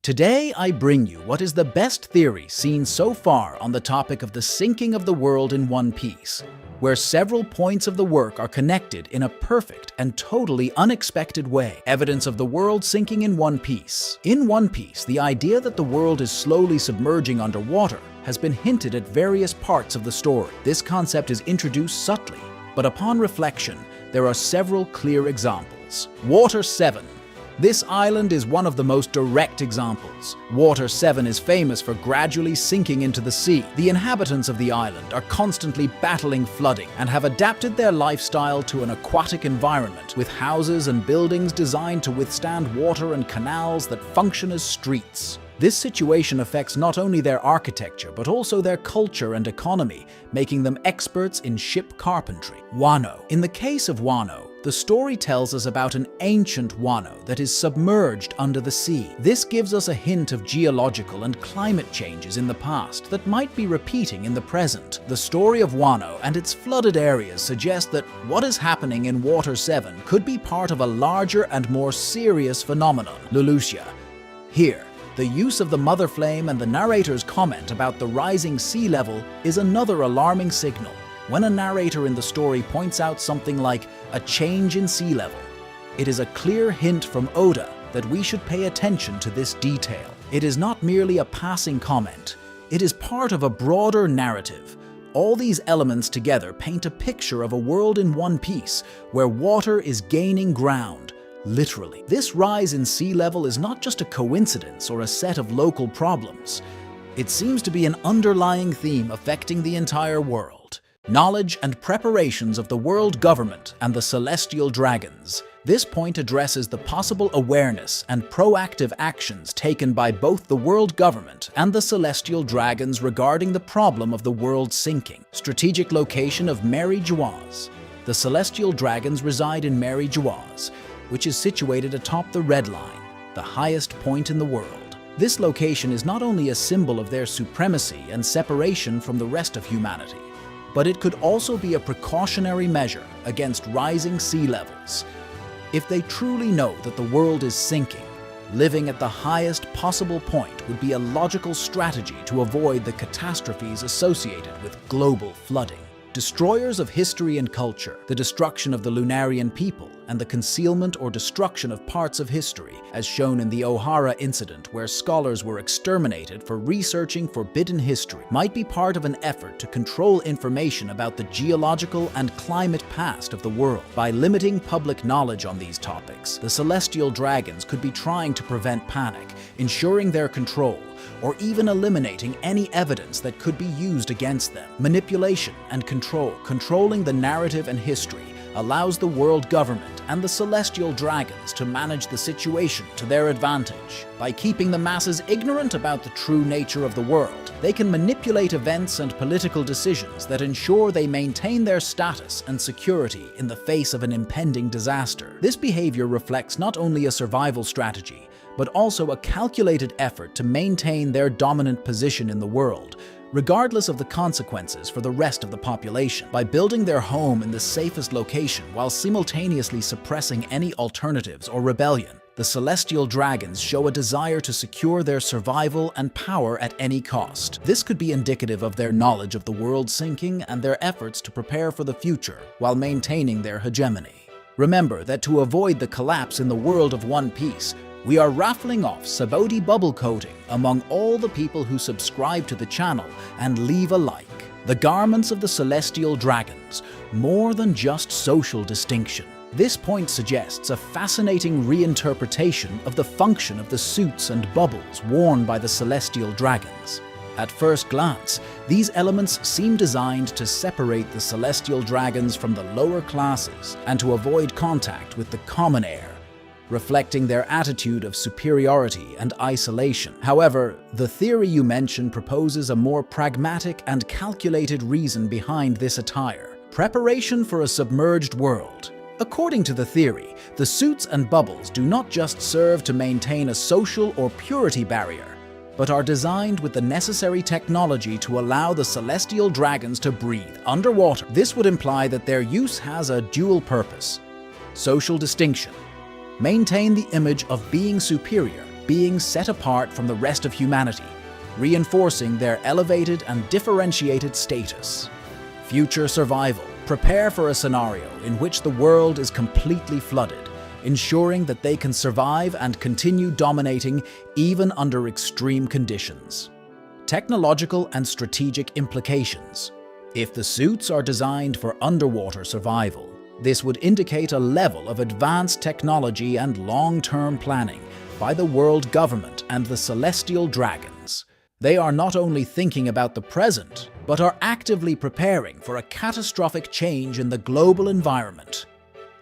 Today I bring you what is the best theory seen so far on the topic of the sinking of the world in one piece, where several points of the work are connected in a perfect and totally unexpected way. Evidence of the world sinking in one piece. In One Piece, the idea that the world is slowly submerging underwater has been hinted at various parts of the story. This concept is introduced subtly, but upon reflection, there are several clear examples. Water 7. This island is one of the most direct examples. Water 7 is famous for gradually sinking into the sea. The inhabitants of the island are constantly battling flooding and have adapted their lifestyle to an aquatic environment with houses and buildings designed to withstand water and canals that function as streets. This situation affects not only their architecture but also their culture and economy, making them experts in ship carpentry. Wano. In the case of Wano, the story tells us about an ancient Wano that is submerged under the sea. This gives us a hint of geological and climate changes in the past that might be repeating in the present. The story of Wano and its flooded areas suggest that what is happening in Water 7 could be part of a larger and more serious phenomenon. Lelouchia. Here, the use of the mother flame and the narrator's comment about the rising sea level is another alarming signal. When a narrator in the story points out something like a change in sea level, it is a clear hint from Oda that we should pay attention to this detail. It is not merely a passing comment, it is part of a broader narrative. All these elements together paint a picture of a world in one piece, where water is gaining ground, literally. This rise in sea level is not just a coincidence or a set of local problems. It seems to be an underlying theme affecting the entire world. Knowledge and preparations of the world government and the celestial dragons. This point addresses the possible awareness and proactive actions taken by both the world government and the celestial dragons regarding the problem of the world sinking. Strategic location of Mary Jawas. The celestial dragons reside in Mary Jawas, which is situated atop the Red Line, the highest point in the world. This location is not only a symbol of their supremacy and separation from the rest of humanity, but it could also be a precautionary measure against rising sea levels. If they truly know that the world is sinking, living at the highest possible point would be a logical strategy to avoid the catastrophes associated with global flooding. Destroyers of history and culture, the destruction of the Lunarian people, and the concealment or destruction of parts of history, as shown in the O'Hara incident where scholars were exterminated for researching forbidden history, might be part of an effort to control information about the geological and climate past of the world. By limiting public knowledge on these topics, the celestial dragons could be trying to prevent panic, ensuring their control, or even eliminating any evidence that could be used against them. Manipulation and control. Controlling the narrative and history allows the world government and the celestial dragons to manage the situation to their advantage. By keeping the masses ignorant about the true nature of the world, they can manipulate events and political decisions that ensure they maintain their status and security in the face of an impending disaster. This behavior reflects not only a survival strategy, but also a calculated effort to maintain their dominant position in the world, regardless of the consequences for the rest of the population. By building their home in the safest location while simultaneously suppressing any alternatives or rebellion, the celestial dragons show a desire to secure their survival and power at any cost. This could be indicative of their knowledge of the world sinking and their efforts to prepare for the future while maintaining their hegemony. Remember that to avoid the collapse in the world of One Piece, we are raffling off Saboti bubble coating among all the people who subscribe to the channel and leave a like. The garments of the celestial dragons, more than just social distinction. This point suggests a fascinating reinterpretation of the function of the suits and bubbles worn by the celestial dragons. At first glance, these elements seem designed to separate the celestial dragons from the lower classes and to avoid contact with the common air, reflecting their attitude of superiority and isolation. However, the theory you mentioned proposes a more pragmatic and calculated reason behind this attire: preparation for a submerged world. According to the theory, the suits and bubbles do not just serve to maintain a social or purity barrier, but are designed with the necessary technology to allow the celestial dragons to breathe underwater. This would imply that their use has a dual purpose: social distinction, maintain the image of being superior, being set apart from the rest of humanity, reinforcing their elevated and differentiated status. Future survival. Prepare for a scenario in which the world is completely flooded, ensuring that they can survive and continue dominating even under extreme conditions. Technological and strategic implications. If the suits are designed for underwater survival, this would indicate a level of advanced technology and long-term planning by the world government and the celestial dragons. They are not only thinking about the present, but are actively preparing for a catastrophic change in the global environment.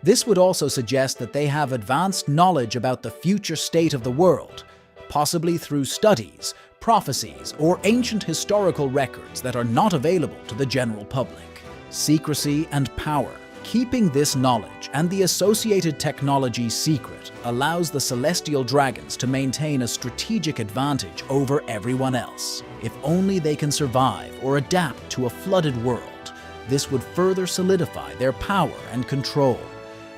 This would also suggest that they have advanced knowledge about the future state of the world, possibly through studies, prophecies, or ancient historical records that are not available to the general public. Secrecy and power. Keeping this knowledge and the associated technology secret allows the celestial dragons to maintain a strategic advantage over everyone else. If only they can survive or adapt to a flooded world, this would further solidify their power and control,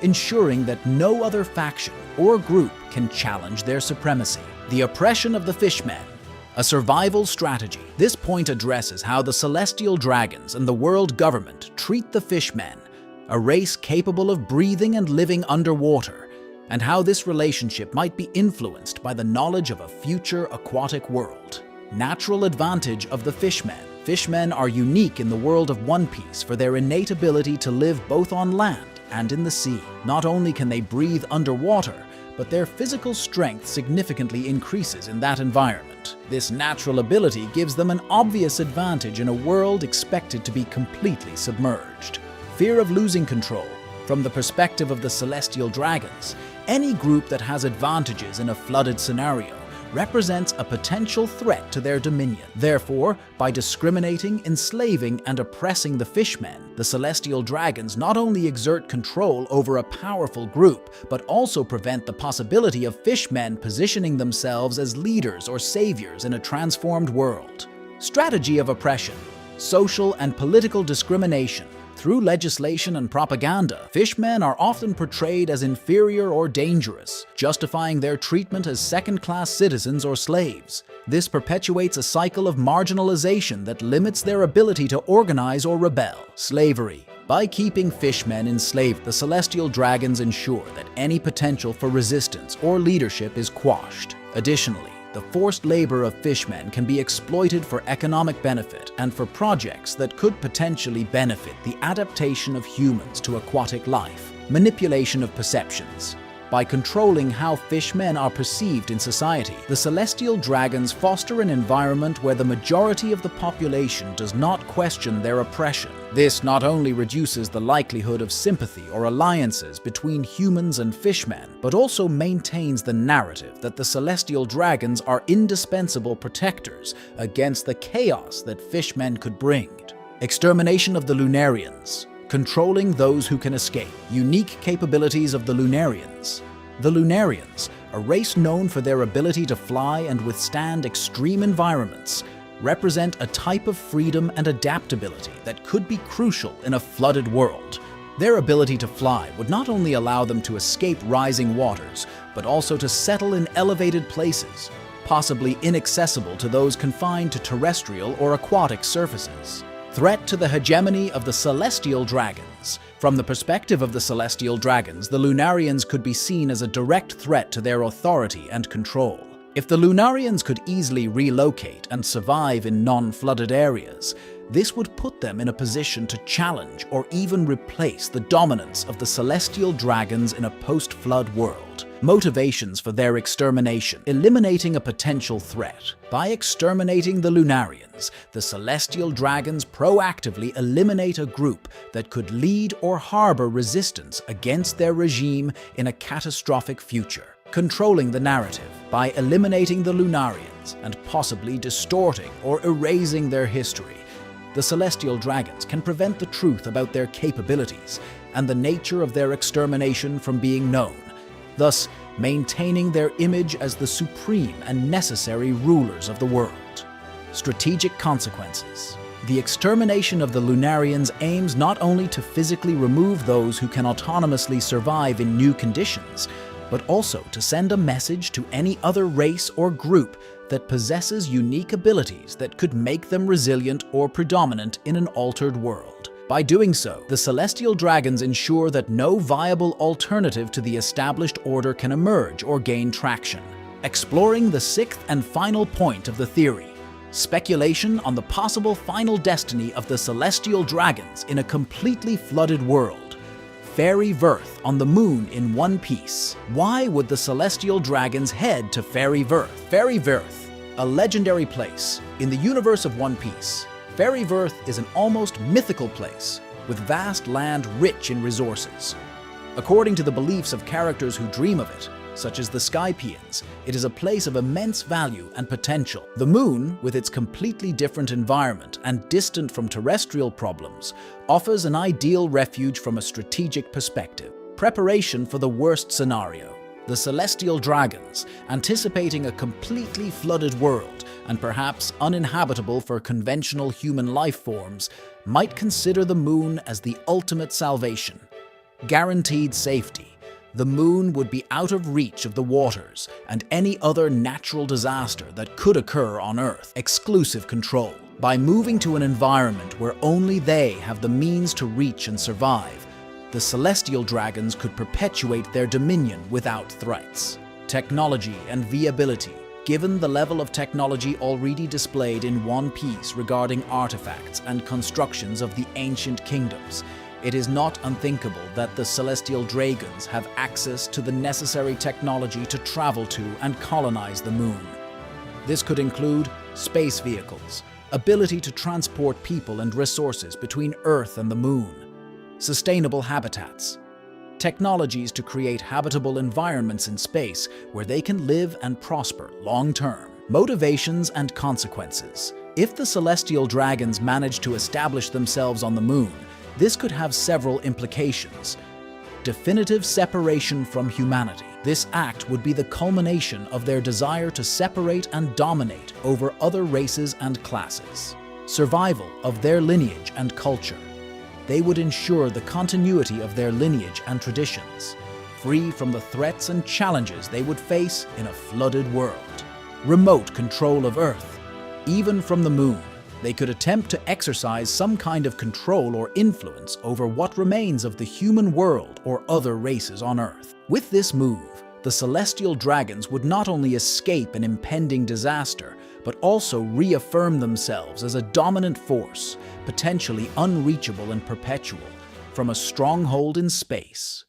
ensuring that no other faction or group can challenge their supremacy. The oppression of the Fishmen. A survival strategy. This point addresses how the celestial dragons and the world government treat the Fishmen, a race capable of breathing and living underwater, and how this relationship might be influenced by the knowledge of a future aquatic world. Natural advantage of the Fishmen. Fishmen are unique in the world of One Piece for their innate ability to live both on land and in the sea. Not only can they breathe underwater, but their physical strength significantly increases in that environment. This natural ability gives them an obvious advantage in a world expected to be completely submerged. Fear of losing control. From the perspective of the celestial dragons, any group that has advantages in a flooded scenario represents a potential threat to their dominion. Therefore, by discriminating, enslaving, and oppressing the Fishmen, the celestial dragons not only exert control over a powerful group, but also prevent the possibility of Fishmen positioning themselves as leaders or saviors in a transformed world. Strategy of oppression. Social and political discrimination. Through legislation and propaganda, Fishmen are often portrayed as inferior or dangerous, justifying their treatment as second-class citizens or slaves. This perpetuates a cycle of marginalization that limits their ability to organize or rebel. Slavery. By keeping Fishmen enslaved, the celestial dragons ensure that any potential for resistance or leadership is quashed. Additionally, the forced labor of Fishmen can be exploited for economic benefit and for projects that could potentially benefit the adaptation of humans to aquatic life. Manipulation of perceptions. By controlling how Fishmen are perceived in society, the celestial dragons foster an environment where the majority of the population does not question their oppression. This not only reduces the likelihood of sympathy or alliances between humans and Fishmen, but also maintains the narrative that the celestial dragons are indispensable protectors against the chaos that Fishmen could bring. Extermination of the Lunarians. Controlling those who can escape. Unique capabilities of the Lunarians. The Lunarians, a race known for their ability to fly and withstand extreme environments, represent a type of freedom and adaptability that could be crucial in a flooded world. Their ability to fly would not only allow them to escape rising waters, but also to settle in elevated places, possibly inaccessible to those confined to terrestrial or aquatic surfaces. Threat to the hegemony of the celestial dragons. From the perspective of the celestial dragons, the Lunarians could be seen as a direct threat to their authority and control. If the Lunarians could easily relocate and survive in non-flooded areas, this would put them in a position to challenge or even replace the dominance of the celestial dragons in a post-flood world. Motivations for their extermination. Eliminating a potential threat. By exterminating the Lunarians, the celestial dragons proactively eliminate a group that could lead or harbor resistance against their regime in a catastrophic future. Controlling the narrative. By eliminating the Lunarians and possibly distorting or erasing their history, the celestial dragons can prevent the truth about their capabilities and the nature of their extermination from being known, thus maintaining their image as the supreme and necessary rulers of the world. Strategic consequences. The extermination of the Lunarians aims not only to physically remove those who can autonomously survive in new conditions, but also to send a message to any other race or group that possesses unique abilities that could make them resilient or predominant in an altered world. By doing so, the celestial dragons ensure that no viable alternative to the established order can emerge or gain traction. Exploring the sixth and final point of the theory, speculation on the possible final destiny of the celestial dragons in a completely flooded world. Fairy Verth on the moon in One Piece. Why would the celestial dragons head to Fairy Verth? Fairy Verth, a legendary place in the universe of One Piece. Fairy Verth is an almost mythical place with vast land rich in resources. According to the beliefs of characters who dream of it, such as the Skypians, it is a place of immense value and potential. The moon, with its completely different environment and distant from terrestrial problems, offers an ideal refuge from a strategic perspective. Preparation for the worst scenario. The celestial dragons, anticipating a completely flooded world and perhaps uninhabitable for conventional human life forms, might consider the moon as the ultimate salvation. Guaranteed safety. The moon would be out of reach of the waters and any other natural disaster that could occur on Earth. Exclusive control. By moving to an environment where only they have the means to reach and survive, the celestial dragons could perpetuate their dominion without threats. Technology and viability. Given the level of technology already displayed in One Piece regarding artifacts and constructions of the ancient kingdoms, it is not unthinkable that the celestial dragons have access to the necessary technology to travel to and colonize the moon. This could include space vehicles, ability to transport people and resources between Earth and the moon, sustainable habitats, technologies to create habitable environments in space where they can live and prosper long-term. Motivations and consequences. If the celestial dragons manage to establish themselves on the moon, this could have several implications. Definitive separation from humanity. This act would be the culmination of their desire to separate and dominate over other races and classes. Survival of their lineage and culture. They would ensure the continuity of their lineage and traditions, free from the threats and challenges they would face in a flooded world. Remote control of Earth. Even from the moon, they could attempt to exercise some kind of control or influence over what remains of the human world or other races on Earth. With this move, the celestial dragons would not only escape an impending disaster, but also reaffirm themselves as a dominant force, potentially unreachable and perpetual, from a stronghold in space.